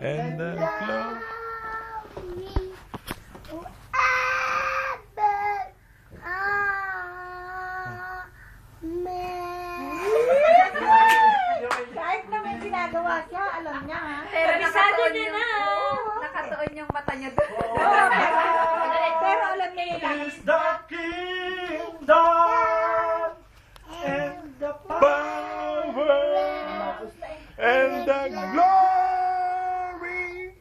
and the glory. Kahit na may ginagawa siya, alam niya ha. Pero nakatuon niya na. Nakatuon yung mata niya doon. Pero alam niya yun. Is the kingdom and the Power and the glory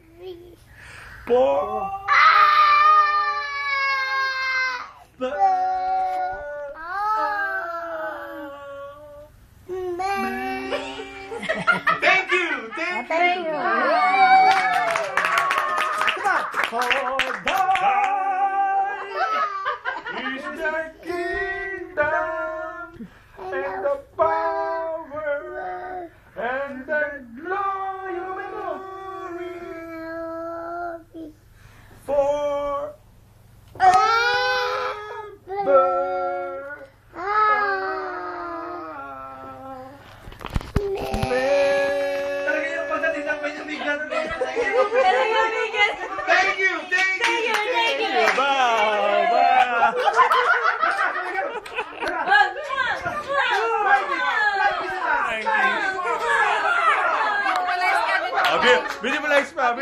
for Thank you! Thank Thank you. For thine is the kingdom and the power and the glory for Talaga yung pagdating ng may bigat. Thank you! Thank you! Thank you! Beautiful lights pa.